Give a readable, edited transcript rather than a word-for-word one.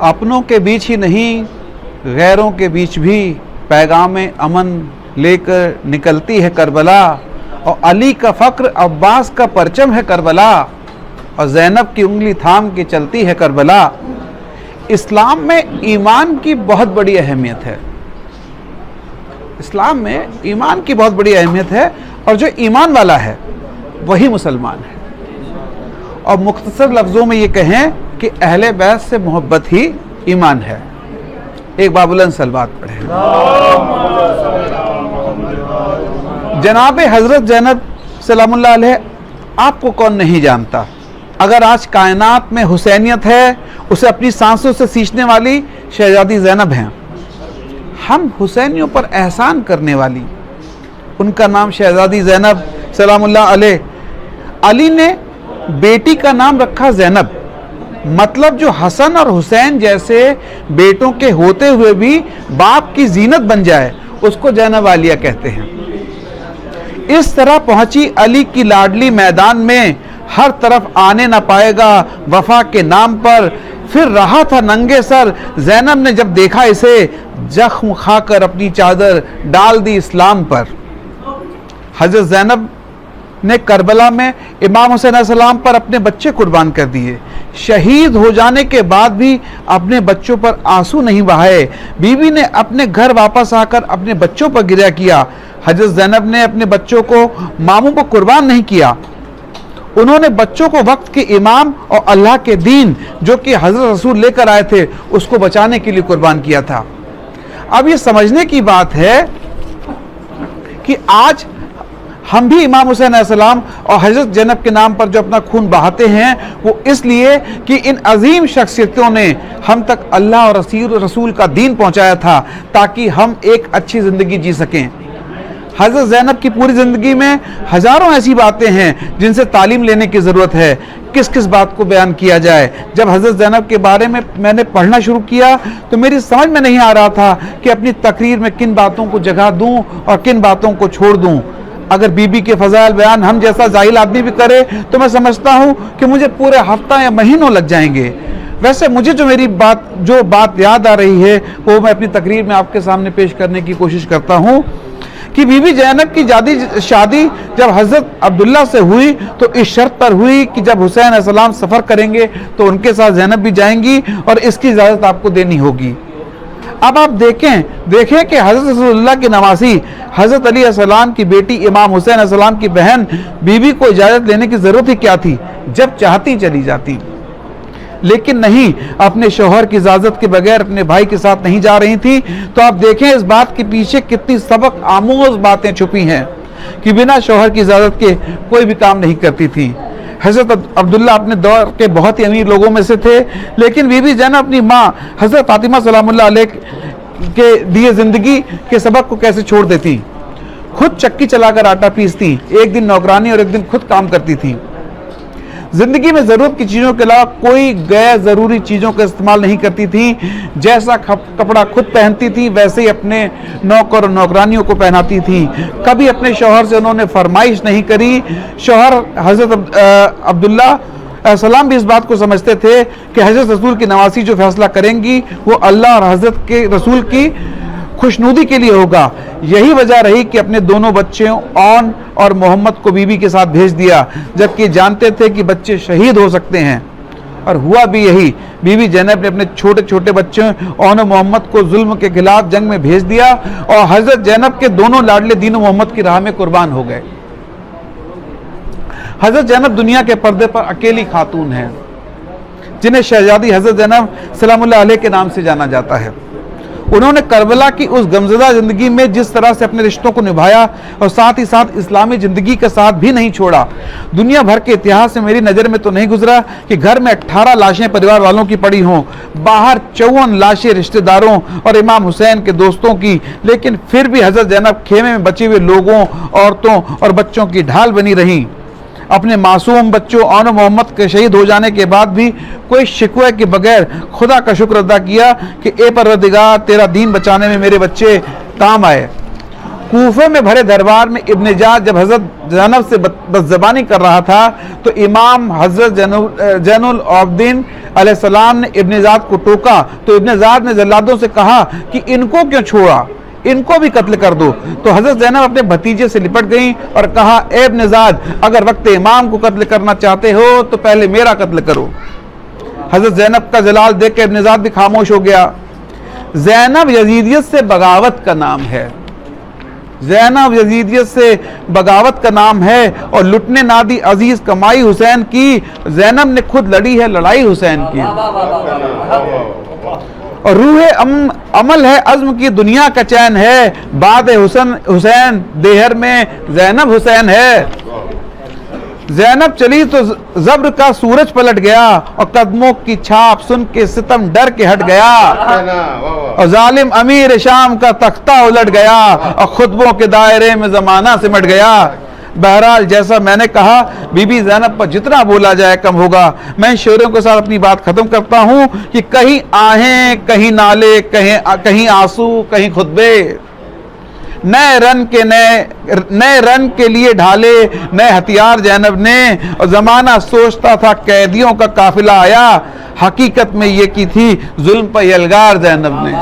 अपनों के बीच ही नहीं गैरों के बीच भी पैगाम अमन लेकर निकलती है करबला, और अली का फ़क्र अब्बास का परचम है करबला, और ज़ैनब की उंगली थाम के चलती है करबला। इस्लाम में ईमान की बहुत बड़ी अहमियत है। इस्लाम में ईमान की बहुत बड़ी अहमियत है, और जो ईमान वाला है वही मुसलमान है। और मुख्तसर लफ्ज़ों में ये कहें कि अहले बैत से मोहब्बत ही ईमान है। एक बाबुलंद सलवात पढ़ें। जनाब हज़रत ज़ैनब सलामुल्लाह अलैह आपको कौन नहीं जानता। अगर आज कायनात में हुसैनियत है, उसे अपनी सांसों से सींचने वाली शहजादी ज़ैनब हैं। हम हुसैनियों पर एहसान करने वाली, उनका नाम शहजादी ज़ैनब सलामुल्लाह अलैह। अली ने बेटी का नाम रखा ज़ैनब, मतलब जो हसन और हुसैन जैसे बेटों के होते हुए भी बाप की जीनत बन जाए उसको ज़ैनब आलिया कहते हैं। इस तरह पहुंची अली की लाडली मैदान में, हर तरफ आने ना पाएगा वफा के नाम पर। फिर रहा था नंगे सर, ज़ैनब ने जब देखा इसे, जख्म खाकर अपनी चादर डाल दी इस्लाम पर। हज़रत ज़ैनब ने करबला में इमाम हुसैन अलैहिस्सलाम पर अपने बच्चे कुर्बान कर दिए। शहीद हो जाने के बाद भी अपने बच्चों पर आंसू नहीं बहाए। बीवी ने अपने घर वापस आकर अपने बच्चों पर गिरा किया। हज़रत ज़ैनब ने अपने बच्चों को मामों पर कुर्बान नहीं किया। उन्होंने बच्चों को वक्त के इमाम और अल्लाह के दीन जो कि हज़रत रसूल लेकर आए थे उसको बचाने के लिए कुर्बान किया था। अब ये समझने की बात है कि आज हम भी इमाम हुसैन अलैहिस्सलाम और हज़रत ज़ैनब के नाम पर जो अपना खून बहाते हैं वो इसलिए कि इन अजीम शख्सियतों ने हम तक अल्लाह और रसूल का दीन पहुंचाया था ताकि हम एक अच्छी ज़िंदगी जी सकें। हज़रत ज़ैनब की पूरी ज़िंदगी में हज़ारों ऐसी बातें हैं जिनसे तालीम लेने की ज़रूरत है। किस किस बात को बयान किया जाए। जब हज़रत ज़ैनब के बारे में मैंने पढ़ना शुरू किया तो मेरी समझ में नहीं आ रहा था कि अपनी तकरीर में किन बातों को जगह दूं और किन बातों को छोड़ दूं। अगर बीबी के फ़ज़ाइल बयान हम जैसा जाहिल आदमी भी करे तो मैं समझता हूँ कि मुझे पूरे हफ्ता या महीनों लग जाएंगे। वैसे मुझे जो बात याद आ रही है वो मैं अपनी तकरीर में आपके सामने पेश करने की कोशिश करता हूँ कि बीबी ज़ैनब की शादी जब हज़रत अब्दुल्ला से हुई तो इस शर्त पर हुई कि जब हुसैन अलैहिस्सलाम सफ़र करेंगे तो उनके साथ ज़ैनब भी जाएंगी और इसकी इजाज़त आपको देनी होगी। अब आप देखें कि हज़रत रसूलुल्लाह की नवासी हज़रत अली अलैहिस्सलाम की बेटी इमाम हुसैन अलैहिस्सलाम की बहन बीबी को इजाज़त लेने की ज़रूरत ही क्या थी, जब चाहती चली जाती। लेकिन नहीं, अपने शौहर की इजाज़त के बगैर अपने भाई के साथ नहीं जा रही थी। तो आप देखें इस बात के पीछे कितनी सबक आमोज़ बातें छुपी हैं कि बिना शौहर की इजाज़त के कोई भी काम नहीं करती थी। हज़रत अब्दुल्ला अपने दौर के बहुत ही अमीर लोगों में से थे, लेकिन बीबी ज़ैनब अपनी माँ हज़रत फातिमा सलामुल्लाह अलैहा के दिए ज़िंदगी के सबक को कैसे छोड़ देती। खुद चक्की चलाकर आटा पीसती, एक दिन नौकरानी और एक दिन खुद काम करती थी। ज़िंदगी में ज़रूरत की चीज़ों के अलावा कोई गैर ज़रूरी चीज़ों का इस्तेमाल नहीं करती थी। जैसा कपड़ा खुद पहनती थी वैसे ही अपने नौकर और नौकरानियों को पहनाती थी। कभी अपने शौहर से उन्होंने फरमाइश नहीं करी। शौहर हज़रत अब्दुल्ला सलाम भी इस बात को समझते थे कि हज़रत रसूल की नवासी जो फैसला करेंगी वो अल्लाह और हज़रत के रसूल की खुशनुदी के लिए होगा। यही वजह रही कि अपने दोनों बच्चों औन और मोहम्मद को बीबी के साथ भेज दिया, जबकि जानते थे कि बच्चे शहीद हो सकते हैं। और हुआ भी यही। बीबी ज़ैनब ने अपने छोटे छोटे बच्चों औन और मोहम्मद को जुल्म के खिलाफ जंग में भेज दिया और हज़रत ज़ैनब के दोनों लाडले दीन मोहम्मद की राह में कुर्बान हो गए। हज़रत ज़ैनब दुनिया के पर्दे पर अकेली खातून हैं जिन्हें शहजादी हज़रत ज़ैनब सलामुल्लाह अलैहा के नाम से जाना जाता है। उन्होंने करबला की उस गमज़दा ज़िंदगी में जिस तरह से अपने रिश्तों को निभाया और साथ ही साथ इस्लामी ज़िंदगी का साथ भी नहीं छोड़ा। दुनिया भर के इतिहास में मेरी नज़र में तो नहीं गुजरा कि घर में 18 लाशें परिवार वालों की पड़ी हों, बाहर 54 लाशें रिश्तेदारों और इमाम हुसैन के दोस्तों की, लेकिन फिर भी हज़रत ज़ैनब खेमे में बचे हुए लोगों, औरतों और बच्चों की ढाल बनी रहीं। अपने मासूम बच्चों और मोहम्मद के शहीद हो जाने के बाद भी कोई शिकवे के बगैर खुदा का शुक्र अदा किया कि ए परवरदिगार तेरा दीन बचाने में मेरे बच्चे काम आए। कूफे में भरे दरबार में इब्न जाद जब हज़रत ज़ैनब से बदज़बानी कर रहा था तो इमाम हज़रत ज़ैनुल आबिदीन علیہ السلام نے ابن زاد کو ٹوکا تو ابن زاد نے جلادوں سے کہا کہ ان کو کیوں چھوڑا، ان کو بھی قتل کر دو۔ تو حضرت زینب اپنے بھتیجے سے لپٹ گئیں اور کہا اے ابن زاد، اگر وقت امام کو قتل کرنا چاہتے ہو تو پہلے میرا قتل کرو۔ حضرت زینب کا جلال دیکھ کے ابن زاد بھی خاموش ہو گیا۔ زینب یزیدیت سے بغاوت کا نام ہے، زینب یزیدیت سے بغاوت کا نام ہے، اور لٹنے نادی عزیز کمائی حسین کی، زینب نے خود لڑی ہے لڑائی حسین کی، اور روح عمل ہے عزم کی دنیا کا چین ہے، بعد حسین دیہر میں زینب حسین ہے۔ زینب چلی تو زبر کا سورج پلٹ گیا، اور قدموں کی چھاپ سن کے ستم ڈر کے ہٹ گیا، اور ظالم امیر شام کا تختہ الٹ گیا، اور خطبوں کے دائرے میں زمانہ سمٹ گیا۔ بہرحال جیسا میں نے کہا بی بی زینب پر جتنا بولا جائے کم ہوگا۔ میں ان شعروں کے ساتھ اپنی بات ختم کرتا ہوں کہ کہیں آہیں کہیں نالے کہیں آنسو کہیں خطبے، نئے رن کے لیے ڈھالے نئے ہتھیار زینب نے، اور زمانہ سوچتا تھا قیدیوں کا قافلہ آیا، حقیقت میں یہ کی تھی ظلم پر یلغار زینب نے۔